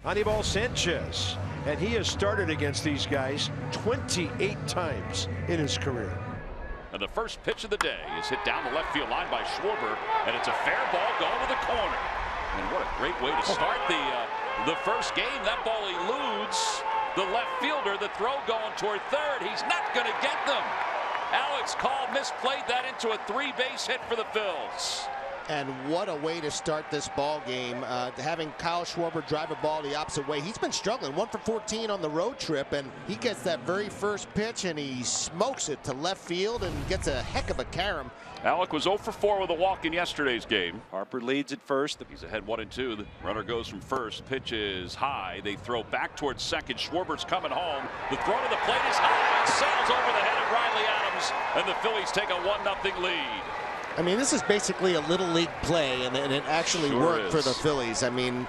Anibal Sanchez. And he has started against these guys 28 times in his career. And the first pitch of the day is hit down the left field line by Schwarber, and it's a fair ball going to the corner. And what a great way to start the first game. That ball eludes the left fielder. The throw going toward third. He's not going to get them. Alex Call misplayed that into a 3-base hit for the Phils. And what a way to start this ball game. Having Kyle Schwarber drive a ball the opposite way. He's been struggling. 1 for 14 on the road trip, and he gets that very first pitch and he smokes it to left field and gets a heck of a carom. Alec was 0 for 4 with a walk in yesterday's game. Harper leads at first. He's ahead 1-2. The runner goes from first. Pitch is high. They throw back towards second. Schwarber's coming home. The throw to the plate is high. It sails over the head of Riley Adams, and the Phillies take a 1-0 lead. I mean, this is basically a little league play, and it actually worked for the Phillies. I mean,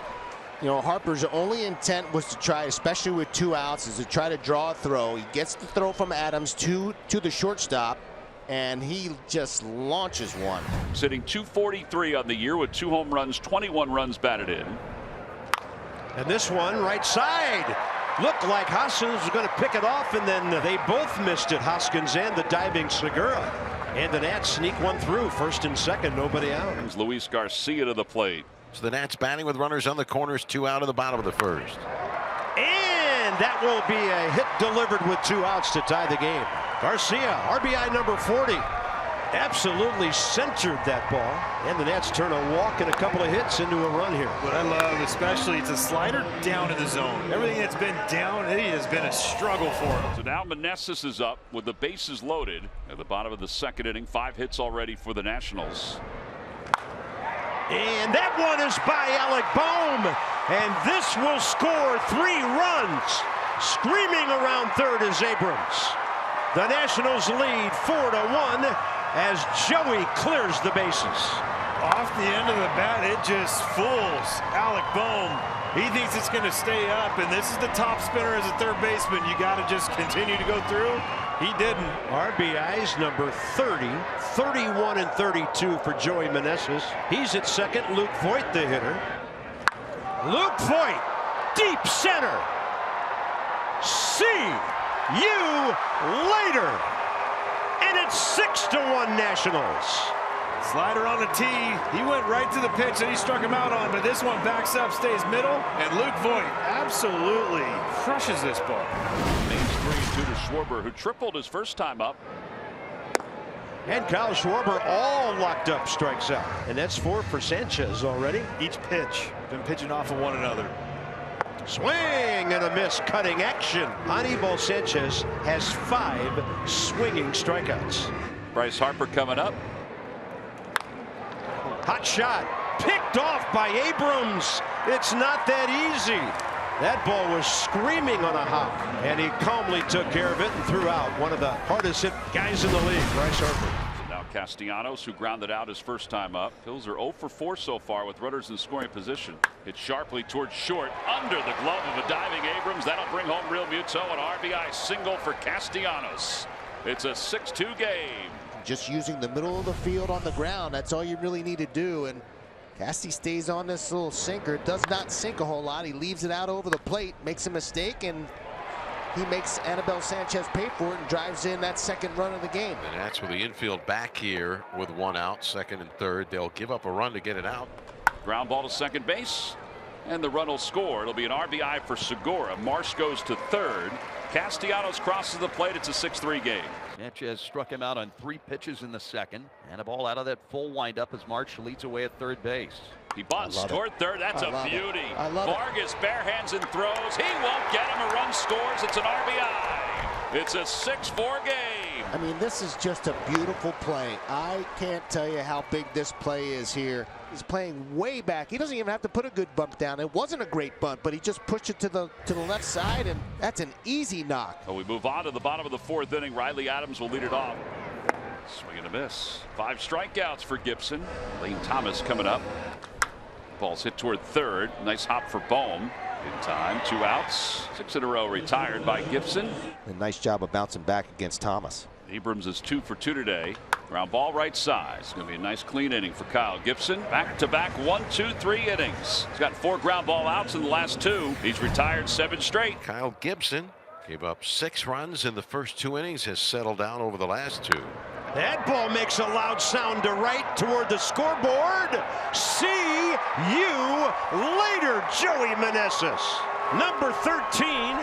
you know, Harper's only intent was to try, especially with 2 outs, is to try to draw a throw. He gets the throw from Adams to the shortstop, and he just launches one. Sitting 243 on the year with 2 home runs, 21 runs batted in. And this one right side. Looked like Hoskins was going to pick it off, and then they both missed it, Hoskins and the diving Segura. And the Nats sneak one through. First and second, nobody out. Comes Luis Garcia to the plate. So the Nats batting with runners on the corners, 2 out of the bottom of the first. And that will be a hit delivered with 2 outs to tie the game. Garcia, RBI number 40. Absolutely centered that ball. And the Nats turn a walk and a couple of hits into a run here. What I love, especially, it's a slider down in the zone. Everything that's been down, it has been a struggle for him. So now Meneses is up with the bases loaded at the bottom of the second inning. 5 hits already for the Nationals. And that one is by Alec Bohm. And this will score 3 runs. Screaming around third is Abrams. The Nationals lead 4-1 as Joey clears the bases. Off the end of the bat, it just fools Alec Bohm. He thinks it's going to stay up, and this is the top spinner as a third baseman. You got to just continue to go through. He didn't. RBIs number 30, 31 and 32 for Joey Meneses. He's at second. Luke Voit, the hitter. Luke Voit, deep center. See you later. And it's 6-1 Nationals. Slider on the tee. He went right to the pitch that he struck him out on, but this one backs up, stays middle, and Luke Voit absolutely crushes this ball. Names 3-2 to Schwarber, who tripled his first time up. And Kyle Schwarber, all locked up, strikes out. And that's 4 for Sanchez already. Each pitch, been pitching off of one another. Swing and a miss, cutting action. Anibal Sanchez has 5 swinging strikeouts. Bryce Harper coming up. Hot shot, picked off by Abrams. It's not that easy. That ball was screaming on a hop, and he calmly took care of it and threw out one of the hardest hit guys in the league, Bryce Harper. Now Castellanos, who grounded out his first time up. Phils are 0 for 4 so far with runners in scoring position. Hit sharply towards short, under the glove of a diving Abrams. That'll bring home Real Muto, an RBI single for Castellanos. It's a 6-2 game. Just using the middle of the field on the ground, that's all you really need to do. And Casty stays on this little sinker, does not sink a whole lot. He leaves it out over the plate, makes a mistake, and he makes Anibal Sanchez pay for it and drives in that second run of the game. And that's with the infield back here with 1 out, second and third. They'll give up a run to get it out. Ground ball to second base, and the run will score. It'll be an RBI for Segura. Marsh goes to third. Castellanos crosses the plate. It's a 6-3 game. Sanchez struck him out on 3 pitches in the second, and a ball out of that full windup as Marsh leads away at third base. He bunts toward third. That's a beauty. Vargas barehands and throws. He won't get him. A run scores. It's an RBI. It's a 6-4 game. I mean, this is just a beautiful play. I can't tell you how big this play is here. He's playing way back. He doesn't even have to put a good bunt down. It wasn't a great bunt, but he just pushed it to the left side, and that's an easy knock. Well, we move on to the bottom of the 4th inning. Riley Adams will lead it off. Swing and a miss. 5 strikeouts for Gibson. Lane Thomas coming up. Ball's hit toward third. Nice hop for Bohm. In time, 2 outs. 6 in a row retired by Gibson. A nice job of bouncing back against Thomas. Abrams is 2 for 2 today. Ground ball right side. It's going to be a nice clean inning for Kyle Gibson. Back-to-back 1, 2, 3 innings. He's got 4 ground ball outs in the last 2. He's retired 7 straight. Kyle Gibson gave up 6 runs in the first 2 innings, has settled down over the last 2. That ball makes a loud sound to right toward the scoreboard. See you later, Joey Meneses. Number 13,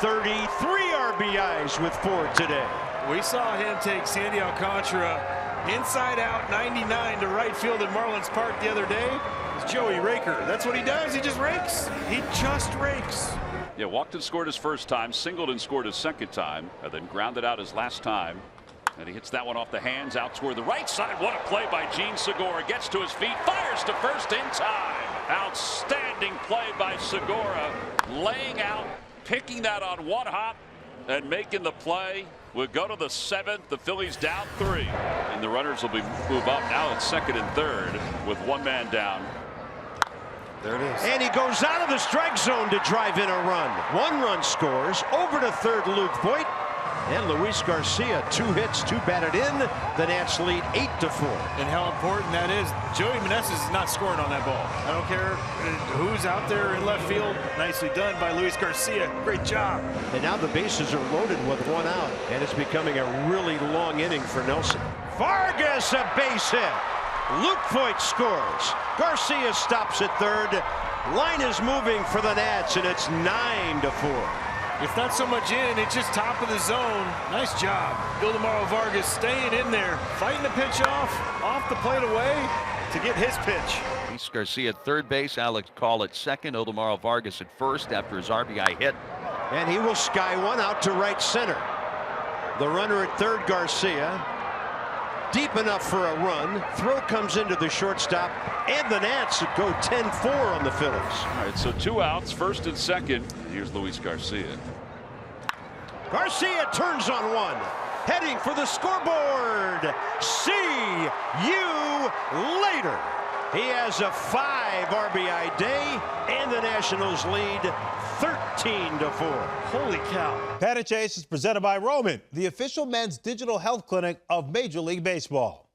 33 RBIs with 4 today. We saw him take Sandy Alcantara inside out 99 to right field at Marlins Park the other day. It's Joey Raker. That's what he does. He just rakes. He just rakes. Yeah, walked and scored his first time, singled and scored his second time, and then grounded out his last time. And he hits that one off the hands out toward the right side. What a play by Gene Segura. Gets to his feet, fires to first in time. Outstanding play by Segura, laying out, picking that on one hop, and making the play. We'll go to the 7th. The Phillies down 3. And the runners will move up. Now it's 2nd and 3rd with 1 man down. There it is. And he goes out of the strike zone to drive in a run. 1 run scores. Over to third, Luke Voigt. And Luis Garcia, 2 hits, 2 batted in. The Nats lead 8-4. And how important that is. Joey Meneses is not scoring on that ball. I don't care who's out there in left field. Nicely done by Luis Garcia. Great job. And now the bases are loaded with 1 out. And it's becoming a really long inning for Nelson. Vargas, a base hit. Luke Voigt scores. Garcia stops at third. Line is moving for the Nats, and it's 9-4. It's not so much in, it's just top of the zone. Nice job. Ildemaro Vargas staying in there, fighting the pitch off the plate away to get his pitch. Luis Garcia at third base, Alex Call at second, Ildemaro Vargas at first after his RBI hit. And he will sky 1 out to right center. The runner at third, Garcia. Deep enough for a run. Throw comes into the shortstop, and the Nats go 10-4 on the Phillies. All right, so 2 outs, 1st and 2nd. Here's Luis Garcia. Garcia turns on 1. Heading for the scoreboard. See you later. He has a 5 RBI day, and the Nationals lead 13-4. Holy cow. Pat and Chase is presented by Roman, the official men's digital health clinic of Major League Baseball.